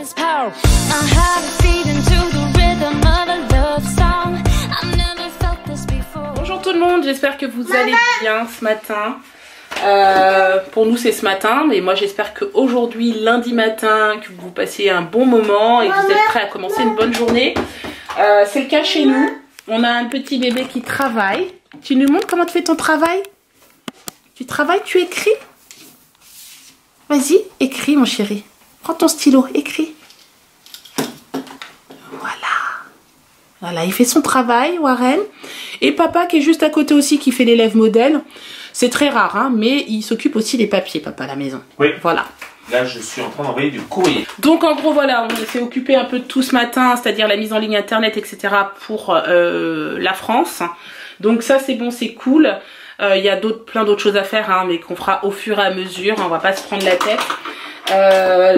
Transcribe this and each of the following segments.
his power. My heart is beating to the rhythm of a love song. I've never felt this before. Bonjour tout le monde, j'espère que vous allez bien ce matin. Pour nous c'est ce matin, mais moi j'espère qu'aujourd'hui, lundi matin, que vous passez un bon moment et que vous êtes prêts à commencer une bonne journée. C'est le cas chez nous. On a un petit bébé qui travaille. Tu nous montres comment tu fais ton travail? Tu travailles, tu écris? Vas-y, écris mon chéri. Prends ton stylo, écris. Voilà. Voilà, il fait son travail, Warren. Et papa qui est juste à côté aussi, qui fait l'élève modèle. C'est très rare, hein, mais il s'occupe aussi des papiers, papa, à la maison. Oui. Voilà. Là, je suis en train d'envoyer du courrier. Donc, en gros, voilà, on s'est occupé un peu de tout ce matin, c'est-à-dire la mise en ligne internet, etc. pour la France. Donc ça, c'est bon, c'est cool. Il y a plein d'autres choses à faire, hein, mais qu'on fera au fur et à mesure. On va pas se prendre la tête.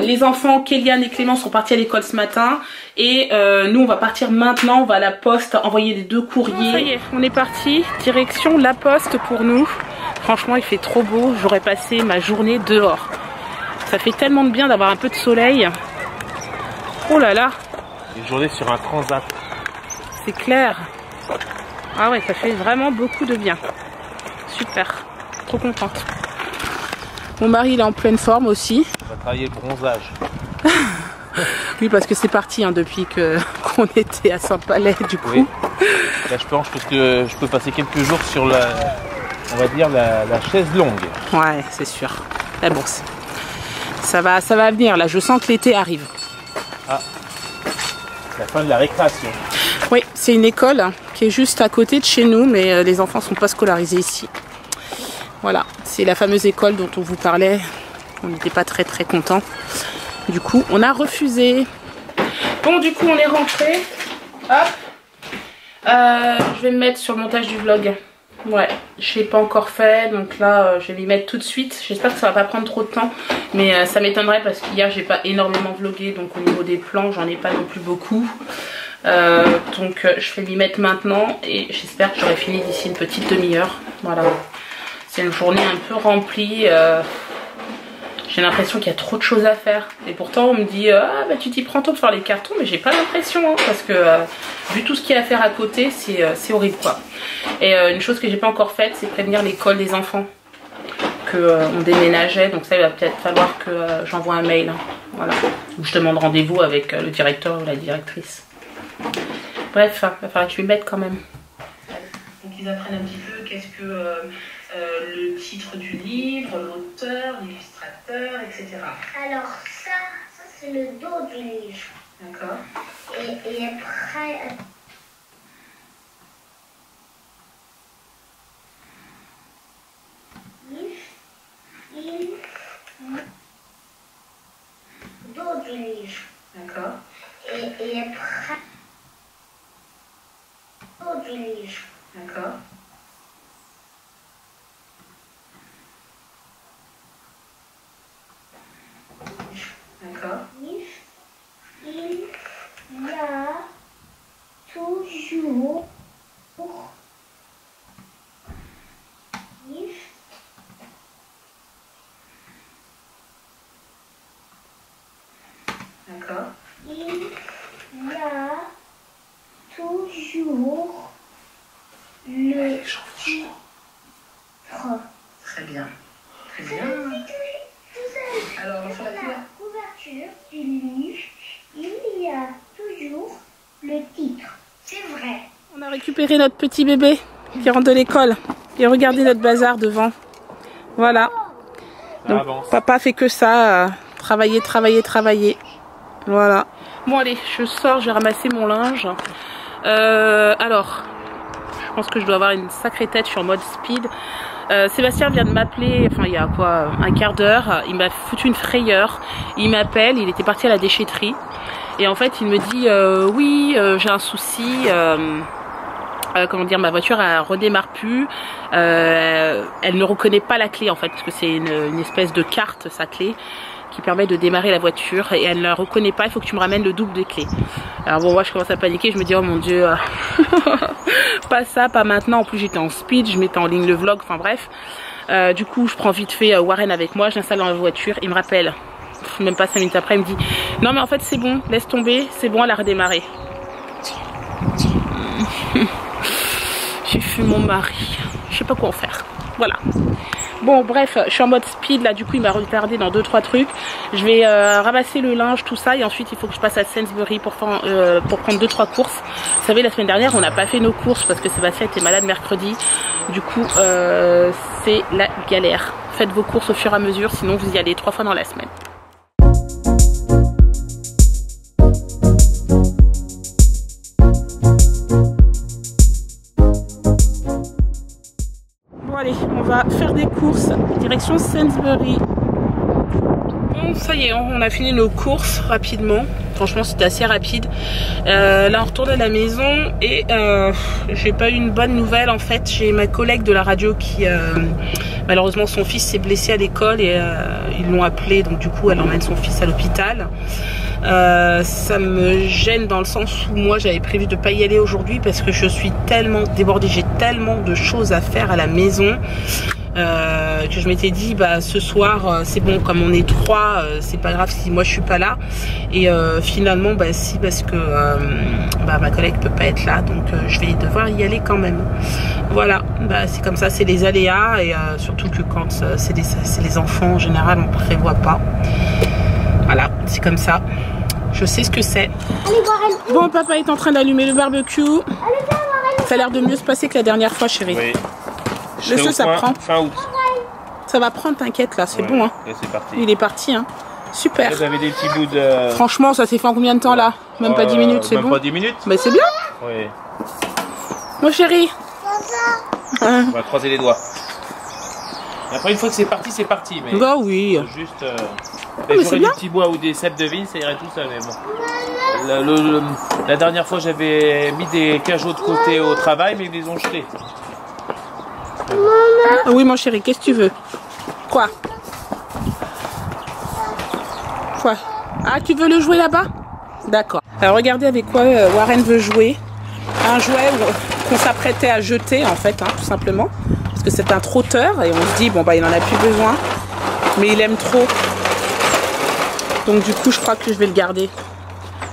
Les enfants, Kéliane et Clément, sont partis à l'école ce matin. Et nous, on va partir maintenant. On va à la poste envoyer les 2 courriers. Bon, ça y est, on est parti. Direction la poste pour nous. Franchement, il fait trop beau. J'aurais passé ma journée dehors. Ça fait tellement de bien d'avoir un peu de soleil. Oh là là. Une journée sur un transat. C'est clair. Ah ouais, ça fait vraiment beaucoup de bien. Super. Trop contente. Mon mari, il est en pleine forme aussi. On va travailler le bronzage. Oui, parce que c'est parti hein, depuis qu'on était à Saint-Palais, du coup. Oui. Là, je pense que je peux passer quelques jours sur on va dire la chaise longue. Ouais, c'est sûr. Mais bon, ça va venir. Là, je sens que l'été arrive. Ah, la fin de la récréation. Oui, c'est une école hein, qui est juste à côté de chez nous, mais les enfants ne sont pas scolarisés ici. Voilà, c'est la fameuse école dont on vous parlait. On n'était pas très contents. Du coup, on a refusé. Bon, du coup, on est rentré. Hop. Je vais me mettre sur le montage du vlog. Ouais, je l'ai pas encore fait, donc là, je vais m'y mettre tout de suite. J'espère que ça va pas prendre trop de temps, mais ça m'étonnerait parce qu'hier, j'ai pas énormément vlogué, donc au niveau des plans, j'en ai pas non plus beaucoup. Donc je vais m'y mettre maintenant et j'espère que j'aurai fini d'ici une petite demi-heure. Voilà, c'est une journée un peu remplie. J'ai l'impression qu'il y a trop de choses à faire. Et pourtant on me dit ah bah tu t'y prends tôt pour faire les cartons, mais j'ai pas l'impression hein, parce que vu tout ce qu'il y a à faire à côté, c'est horrible quoi. Et une chose que j'ai pas encore faite, c'est prévenir l'école des enfants que on déménageait. Donc ça il va peut-être falloir que j'envoie un mail. Hein, voilà. Où je demande rendez-vous avec le directeur ou la directrice. Bref, il va falloir que je m'y mette quand même. Donc ils apprennent un petit peu qu'est-ce que le titre du livre, l'auteur, l'illustrateur, etc. Alors ça c'est le dos du livre. D'accord. Et après... dos du livre. D'accord. Et après... dos du livre. D'accord. D'accord. Il y a toujours D'accord. Il y a toujours le titre. Très bien. Très bien. Alors, on va faire la couverture du livre, il y a toujours le titre. C'est vrai. On a récupéré notre petit bébé qui rentre de l'école. Et regardez notre bazar devant. Voilà. Donc, papa fait que ça. Travailler, travailler, travailler. Voilà. Bon allez, je sors, je vais ramasser mon linge. Alors, je pense que je dois avoir une sacrée tête, je suis en mode speed. Sébastien vient de m'appeler, enfin il y a quoi, un quart d'heure, il m'a foutu une frayeur. Il m'appelle, il était parti à la déchetterie. Et en fait il me dit oui, j'ai un souci. Comment dire, ma voiture elle redémarre plus, elle ne reconnaît pas la clé en fait, parce que c'est une espèce de carte sa clé qui permet de démarrer la voiture et elle ne la reconnaît pas, il faut que tu me ramènes le double de clé. Alors bon, moi je commence à paniquer, je me dis oh mon dieu, pas ça, pas maintenant, en plus j'étais en speed, je mettais en ligne le vlog, enfin bref. Du coup je prends vite fait Warren avec moi, je l'installe dans la voiture, il me rappelle même pas 5 minutes après, il me dit non mais en fait c'est bon, laisse tomber, c'est bon, elle a redémarré. J'ai fui mon mari, je sais pas quoi en faire. Voilà. Bon bref, je suis en mode speed là, du coup il m'a retardé dans 2-3 trucs. Je vais ramasser le linge, tout ça, et ensuite il faut que je passe à Sainsbury pour prendre 2-3 courses. Vous savez, la semaine dernière on n'a pas fait nos courses parce que Sébastien était malade mercredi. Du coup c'est la galère. Faites vos courses au fur et à mesure, sinon vous y allez 3 fois dans la semaine. Bon allez, on va faire des courses, direction Sainsbury. Bon ça y est, on a fini nos courses rapidement. Franchement c'était assez rapide. Là on retourne à la maison et j'ai pas eu une bonne nouvelle en fait. J'ai ma collègue de la radio qui malheureusement son fils s'est blessé à l'école et ils l'ont appelé, donc du coup elle emmène son fils à l'hôpital. Ça me gêne dans le sens où moi j'avais prévu de pas y aller aujourd'hui parce que je suis tellement débordée, j'ai tellement de choses à faire à la maison que je m'étais dit bah ce soir c'est bon, comme on est 3 c'est pas grave si moi je suis pas là, et finalement bah si, parce que bah, ma collègue peut pas être là, donc je vais devoir y aller quand même. Voilà, bah c'est comme ça, c'est les aléas, et surtout que quand c'est les enfants en général on prévoit pas. Voilà, c'est comme ça. Je sais ce que c'est. Bon, papa est en train d'allumer le barbecue. Ça a l'air de mieux se passer que la dernière fois, chérie. Oui. Je sais, ça prend. Fin août. Ça va prendre, t'inquiète, là, c'est bon. Hein. Et c'est parti. Il est parti, hein. Super. Vous avez des petits bouts de... Franchement, ça s'est fait en combien de temps, là? Même pas 10 minutes, c'est bon? Même pas 10 minutes? Mais c'est bien. Oui. Mon chéri. On va croiser les doigts. Et après, une fois que c'est parti, mais... Bah oui. Juste... j'aurais des petits bois ou des cèpes de vigne, ça irait tout seul, mais bon. La dernière fois, j'avais mis des cajots de côté au travail, mais ils les ont jetés. Ah oui, mon chéri, qu'est-ce que tu veux? Quoi? Quoi? Ah, tu veux le jouer là-bas? D'accord. Alors, regardez avec quoi Warren veut jouer. Un jouet qu'on s'apprêtait à jeter, en fait, hein, tout simplement. Parce que c'est un trotteur, et on se dit, bon, bah, il n'en a plus besoin. Mais il aime trop. Donc du coup je crois que je vais le garder.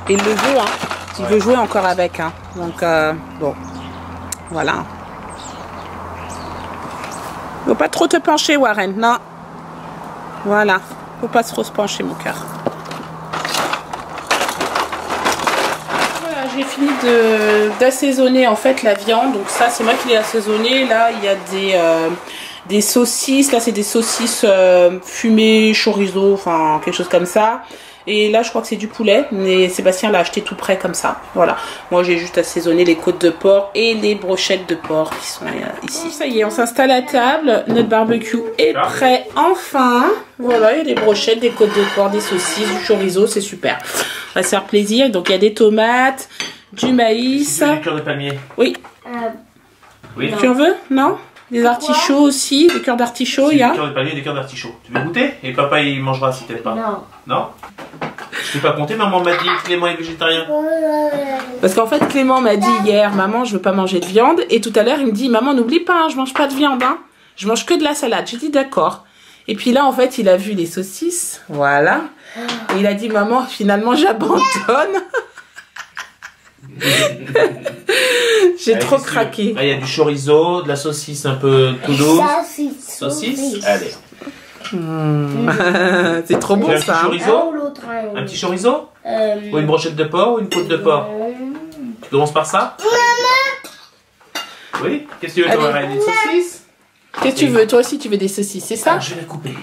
Et il le veut, hein. Il veut jouer encore avec, hein. Donc bon, voilà. Faut pas trop te pencher, Warren, non. Voilà, faut pas trop se pencher, mon cœur. Voilà, j'ai fini d'assaisonner en fait la viande. Donc ça c'est moi qui l'ai assaisonné. Là il y a des saucisses, là c'est des saucisses fumées, chorizo, enfin quelque chose comme ça. Et là je crois que c'est du poulet, mais Sébastien l'a acheté tout prêt comme ça. Voilà, moi j'ai juste assaisonné les côtes de porc et les brochettes de porc qui sont ici. Ça y est, on s'installe à table, notre barbecue est prêt enfin. Voilà, il y a des brochettes, des côtes de porc, des saucisses, du chorizo, c'est super. On va se faire plaisir. Donc il y a des tomates, du maïs. Du cœur de palmier. Oui. Oui. Tu en veux? Non? Des artichauts aussi, des cœurs d'artichaut, il y a. Des cœurs de palmier, des cœurs d'artichaut. Tu veux goûter? Et papa il mangera si t'aimes pas. Non. Non? Je t'ai pas compté, maman m'a dit que Clément est végétarien. Parce qu'en fait Clément m'a dit hier, maman je veux pas manger de viande. Et tout à l'heure il me dit, maman n'oublie pas, hein, je mange pas de viande, hein. Je mange que de la salade. J'ai dit d'accord. Et puis là en fait il a vu les saucisses, voilà. Et il a dit, maman finalement j'abandonne. J'ai trop craqué. Là il y a du chorizo, de la saucisse un peu tout douce. Saucisse. Allez. C'est trop bon ça. Un petit chorizo? Un petit chorizo? Ou une brochette de porc ou une côte de porc? Tu commences par ça? Oui? Qu'est-ce que tu veux, toi? Une saucisse? Qu'est-ce que tu veux? Toi aussi tu veux des saucisses, c'est ça? Je vais la couper.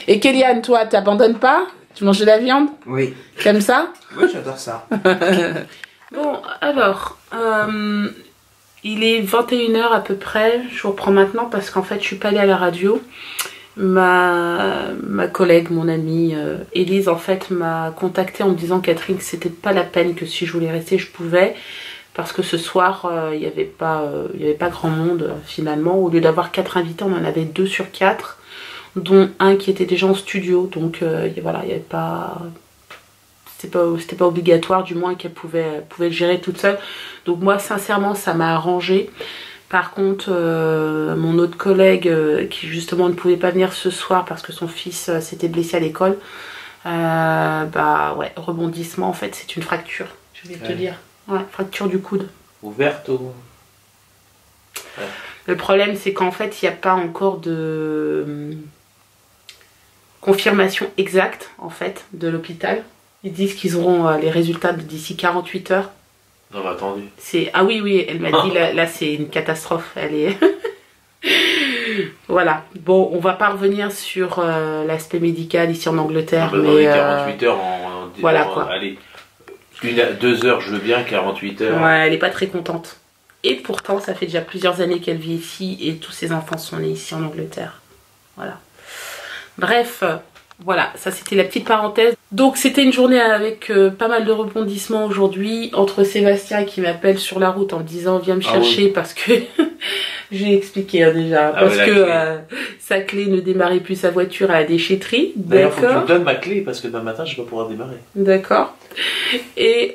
Et Kéliane, toi, t'abandonnes pas? Tu manges de la viande? Oui. T'aimes ça? Oui, j'adore ça. Bon, alors, il est 21h à peu près. Je vous reprends maintenant parce qu'en fait, je suis pas allée à la radio. Ma collègue, mon amie Élise, en fait, m'a contactée en me disant, Catherine, que c'était pas la peine, que si je voulais rester, je pouvais. Parce que ce soir, il n'y avait pas grand monde finalement. Au lieu d'avoir 4 invités, on en avait 2 sur 4. Dont un qui était déjà en studio, donc voilà, il n'y avait pas, c'était pas obligatoire, du moins qu'elle pouvait le gérer toute seule. Donc moi sincèrement ça m'a arrangé Par contre, mon autre collègue qui justement ne pouvait pas venir ce soir parce que son fils s'était blessé à l'école, bah ouais, rebondissement en fait, c'est une fracture, je vais te dire. Ouais, fracture du coude. Ouverte ou... Ouais. Le problème, c'est qu'en fait, il n'y a pas encore de confirmation exacte en fait de l'hôpital. Ils disent qu'ils auront les résultats d'ici 48 heures. On va attendre. Ah oui, oui, elle m'a dit là c'est une catastrophe. Elle est. Voilà. Bon, on va pas revenir sur l'aspect médical ici en Angleterre. Non, mais 48 heures voilà quoi. Allez, 2 heures, je veux bien, 48 heures. Ouais, elle est pas très contente. Et pourtant, ça fait déjà plusieurs années qu'elle vit ici et tous ses enfants sont nés ici en Angleterre. Voilà. Bref, voilà, ça c'était la petite parenthèse. Donc c'était une journée avec pas mal de rebondissements aujourd'hui, entre Sébastien qui m'appelle sur la route en me disant viens me chercher parce que j'ai expliqué déjà, parce que sa clé ne démarrait plus sa voiture à la déchetterie. D'ailleurs, faut que tu me donnes ma clé parce que demain matin je vais pas pouvoir démarrer. D'accord. Et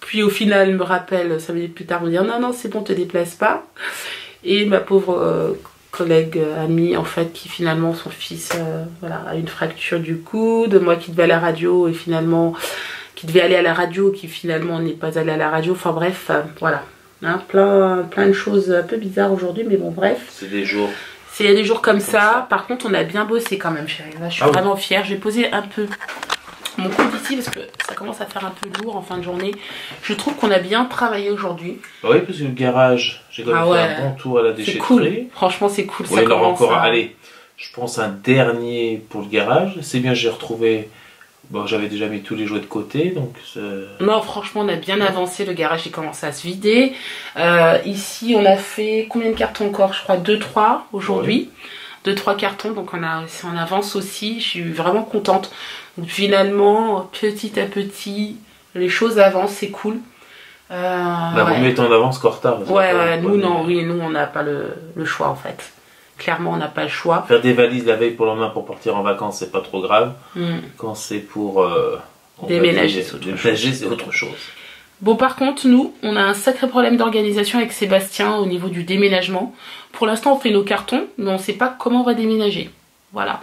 puis au final, elle me rappelle 5 minutes plus tard, me dire non, non, c'est bon, te déplace pas. Et ma pauvre collègue amie, en fait, qui finalement, son fils voilà, a une fracture du coude. Moi qui devais à la radio et finalement, qui devait aller à la radio, qui finalement n'est pas allé à la radio. Enfin bref, voilà. Hein, plein de choses un peu bizarres aujourd'hui, mais bon, bref. C'est des jours. C'est des jours comme ça. Par contre, on a bien bossé quand même, chérie. Là, je suis vraiment fière. J'ai posé un peu mon coude ici parce que ça commence à faire un peu lourd en fin de journée. Je trouve qu'on a bien travaillé aujourd'hui. Bah oui, parce que le garage, j'ai quand même fait un bon tour à la déchetterie. C'est cool. Franchement, c'est cool. Oui, ça commence encore, allez, je pense un dernier pour le garage. C'est bien, j'ai retrouvé... Bon, j'avais déjà mis tous les jouets de côté, donc... Non, franchement, on a bien avancé. Le garage, il commence à se vider. Ici, on a fait combien de cartons encore? Je crois 2-3 aujourd'hui. 2-3 cartons, donc on avance aussi. Je suis vraiment contente. Donc finalement, petit à petit, les choses avancent, c'est cool. Vaut mieux être en avance qu'en retard. Nous, on n'a pas le choix en fait. Clairement, on n'a pas le choix. Faire des valises la veille pour le lendemain pour partir en vacances, c'est pas trop grave. Quand c'est pour déménager, c'est autre chose. Bon, par contre, nous, on a un sacré problème d'organisation avec Sébastien au niveau du déménagement. Pour l'instant, on fait nos cartons, mais on ne sait pas comment on va déménager. Voilà.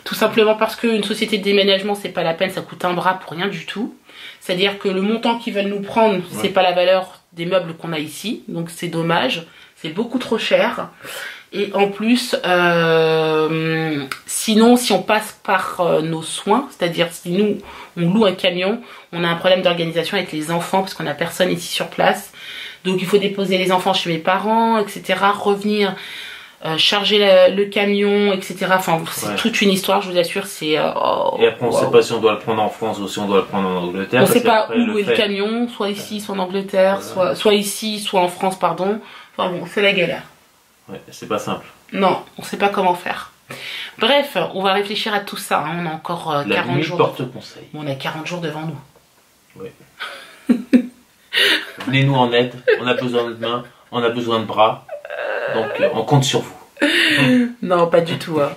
Tout simplement parce qu'une société de déménagement, c'est pas la peine, ça coûte un bras pour rien du tout. C'est-à-dire que le montant qu'ils veulent nous prendre, c'est pas la valeur des meubles qu'on a ici. Donc c'est dommage. C'est beaucoup trop cher. Et en plus, sinon, si on passe par nos soins, c'est-à-dire si nous, on loue un camion, on a un problème d'organisation avec les enfants parce qu'on n'a personne ici sur place. Donc il faut déposer les enfants chez mes parents, etc. Revenir, charger le camion, etc. Enfin, c'est toute une histoire, je vous assure. Et après, on ne sait pas si on doit le prendre en France ou si on doit le prendre en Angleterre. On ne sait pas où louer le camion, soit ici, soit en Angleterre, soit ici, soit en France, pardon. Enfin bon, c'est la galère. Ouais, c'est pas simple. Non, on sait pas comment faire. Bref, on va réfléchir à tout ça. Hein. On a encore 40 jours. Porte-conseil. On a 40 jours devant nous. Oui. Venez-nous en aide. On a besoin de mains, on a besoin de bras. Donc, on compte sur vous. Non, pas du tout. Hein.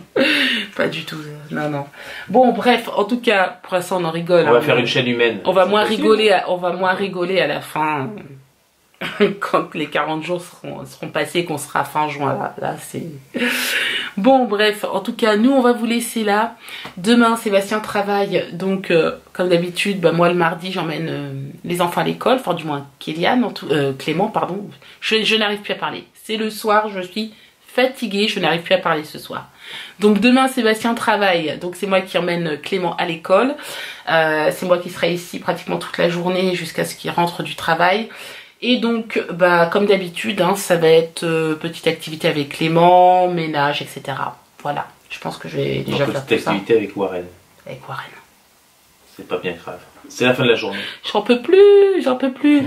Pas du tout. Non, non. Bon, bref, en tout cas, pour l'instant, on en rigole. On va faire une chaîne humaine. On va moins rigoler à la fin. Quand les 40 jours seront passés, qu'on sera fin juin, là c'est... Bon, bref, en tout cas, nous, on va vous laisser là. Demain, Sébastien travaille, donc, comme d'habitude, moi, le mardi, j'emmène les enfants à l'école, enfin, du moins, Clément, pardon. Je n'arrive plus à parler. C'est le soir, je suis fatiguée, je n'arrive plus à parler ce soir. Donc, demain, Sébastien travaille, donc c'est moi qui emmène Clément à l'école. C'est moi qui serai ici pratiquement toute la journée jusqu'à ce qu'il rentre du travail. Et donc, comme d'habitude, hein, ça va être petite activité avec Clément, ménage, etc. Voilà, je pense que je vais déjà faire tout ça. Petite activité avec Warren. Avec Warren. C'est pas bien grave. C'est la fin de la journée. J'en peux plus.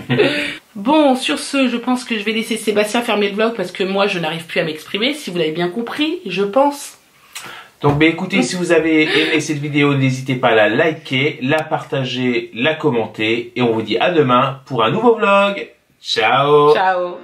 Bon, sur ce, je pense que je vais laisser Sébastien fermer le vlog parce que moi, je n'arrive plus à m'exprimer, si vous l'avez bien compris, je pense. Donc écoutez, si vous avez aimé cette vidéo, n'hésitez pas à la liker, la partager, la commenter. Et on vous dit à demain pour un nouveau vlog. Ciao. Ciao.